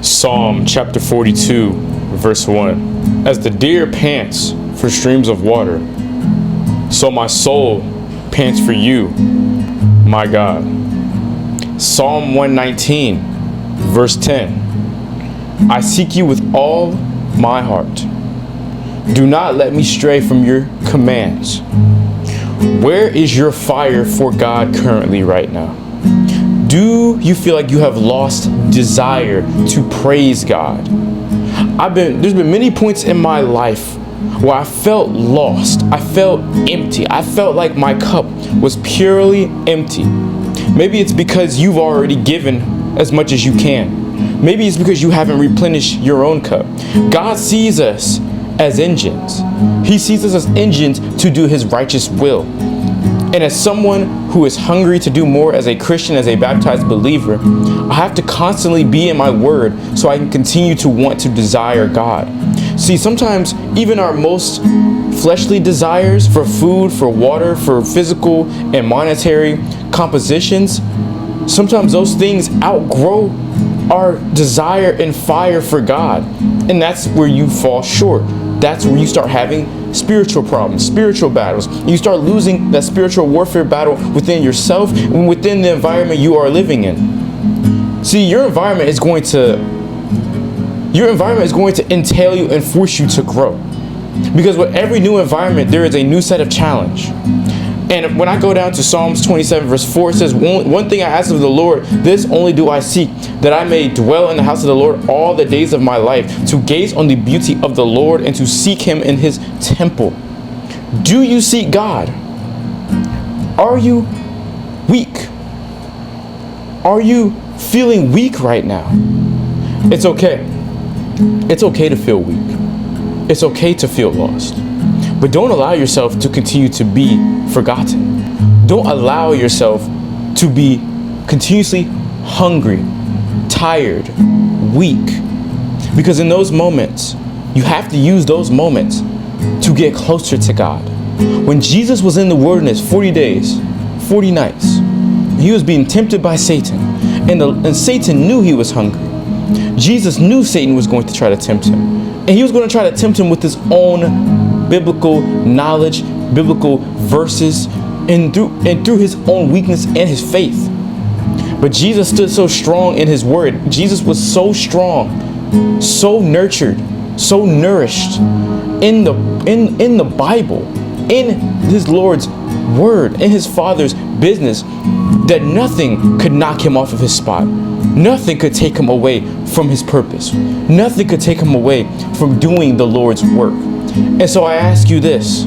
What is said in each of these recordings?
Psalm chapter 42, verse 1. As the deer pants for streams of water, so my soul pants for you, my God. Psalm 119, verse 10. I seek you with all my heart. Do not let me stray from your commands. Where is your fire for God currently right now? Do you feel like you have lost desire to praise God? There's been many points in my life where I felt lost. I felt empty. I felt like my cup was purely empty. Maybe it's because you've already given as much as you can. Maybe it's because you haven't replenished your own cup. God sees us as engines. He sees us as engines to do his righteous will. And as someone who is hungry to do more, as a Christian, as a baptized believer, I have to constantly be in my word so I can continue to want to desire God. See, sometimes even our most fleshly desires for food, for water, for physical and monetary compositions, sometimes those things outgrow our desire and fire for God. And that's where you fall short. That's where you start having spiritual problems, spiritual battles. You start losing that spiritual warfare battle within yourself and within the environment you are living in. See, your environment is going to entail you and force you to grow. Because with every new environment, there is a new set of challenge. And when I go down to Psalms 27 verse 4, it says, one thing I ask of the Lord, this only do I seek, that I may dwell in the house of the Lord all the days of my life, to gaze on the beauty of the Lord and to seek him in his temple. Do you seek God? Are you weak? Are you feeling weak right now? It's okay. It's okay to feel weak. It's okay to feel lost. But don't allow yourself to continue to be forgotten. Don't allow yourself to be continuously hungry, tired, weak. Because in those moments, you have to use those moments to get closer to God. When Jesus was in the wilderness 40 days, 40 nights, he was being tempted by Satan. And Satan knew he was hungry. Jesus knew Satan was going to try to tempt him. And he was going to try to tempt him with his own biblical knowledge, biblical verses, and through his own weakness and his faith. But Jesus stood so strong in his word. Jesus was so strong, so nurtured, so nourished in the Bible, in his Lord's word, in his Father's business, that nothing could knock him off of his spot. Nothing could take him away from his purpose. Nothing could take him away from doing the Lord's work. And so I ask you this,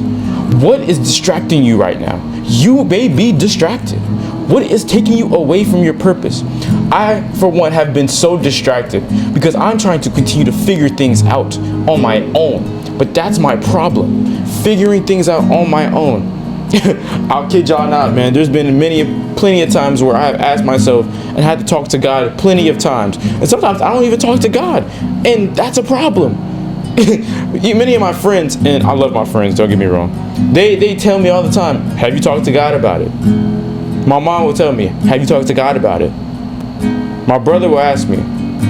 what is distracting you right now? You may be distracted. What is taking you away from your purpose? I, for one, have been so distracted because I'm trying to continue to figure things out on my own. But that's my problem, figuring things out on my own. I'll kid y'all not, man. There's been plenty of times where I've asked myself and had to talk to God plenty of times. And sometimes I don't even talk to God. And that's a problem. Many of my friends, and I love my friends, don't get me wrong, they tell me all the time, have you talked to God about it? My mom will tell me, have you talked to God about it? My brother will ask me,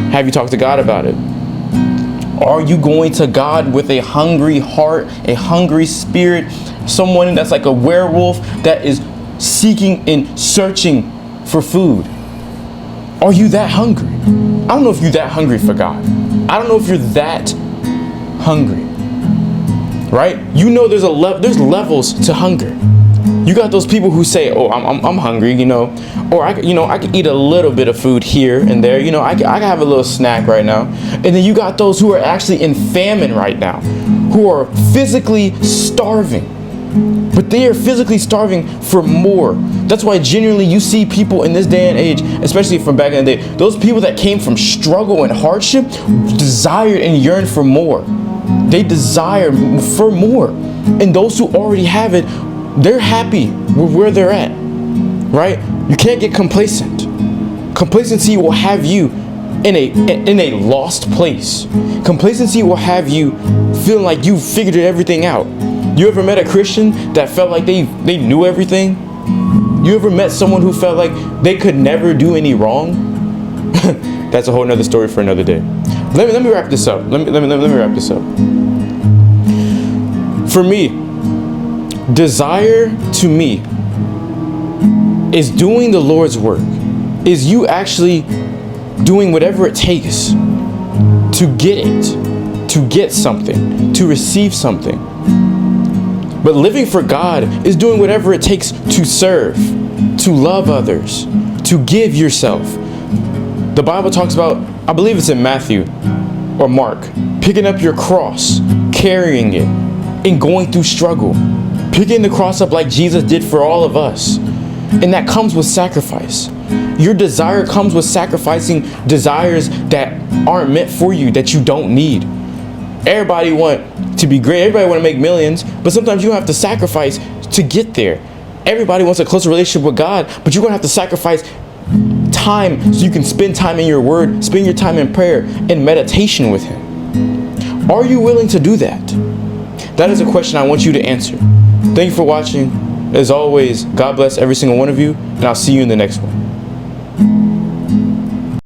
have you talked to God about it? Are you going to God with a hungry heart, a hungry spirit, someone that's like a werewolf that is seeking and searching for food? Are you that hungry? I don't know if you're that hungry for God. I don't know if you're that hungry, right? You know, there's levels to hunger. You got those people who say, "Oh, I'm hungry," or I can eat a little bit of food here and there. I can have a little snack right now. And then you got those who are actually in famine right now, who are physically starving. But they are physically starving for more. That's why genuinely you see people in this day and age, especially from back in the day, those people that came from struggle and hardship desired and yearned for more. They desire for more. And those who already have it, they're happy with where they're at, right? You can't get complacent. Complacency will have you in a lost place. Complacency will have you feeling like you figured everything out. You ever met a Christian that felt like they knew everything? You ever met someone who felt like they could never do any wrong? That's a whole nother story for another day. Let me wrap this up. Let me wrap this up. For me, desire to me is doing the Lord's work. Is you actually doing whatever it takes to get it, to get something, to receive something. But living for God is doing whatever it takes to serve, to love others, to give yourself. The Bible talks about, I believe it's in Matthew or Mark, picking up your cross, carrying it, and going through struggle. Picking the cross up like Jesus did for all of us. And that comes with sacrifice. Your desire comes with sacrificing desires that aren't meant for you, that you don't need. Everybody want to be great. Everybody want to make millions, but sometimes you have to sacrifice to get there. Everybody wants a closer relationship with God, but you're going to have to sacrifice time so you can spend time in your word, spend your time in prayer and meditation with Him. Are you willing to do that? That is a question I want you to answer. Thank you for watching. As always, God bless every single one of you, and I'll see you in the next one.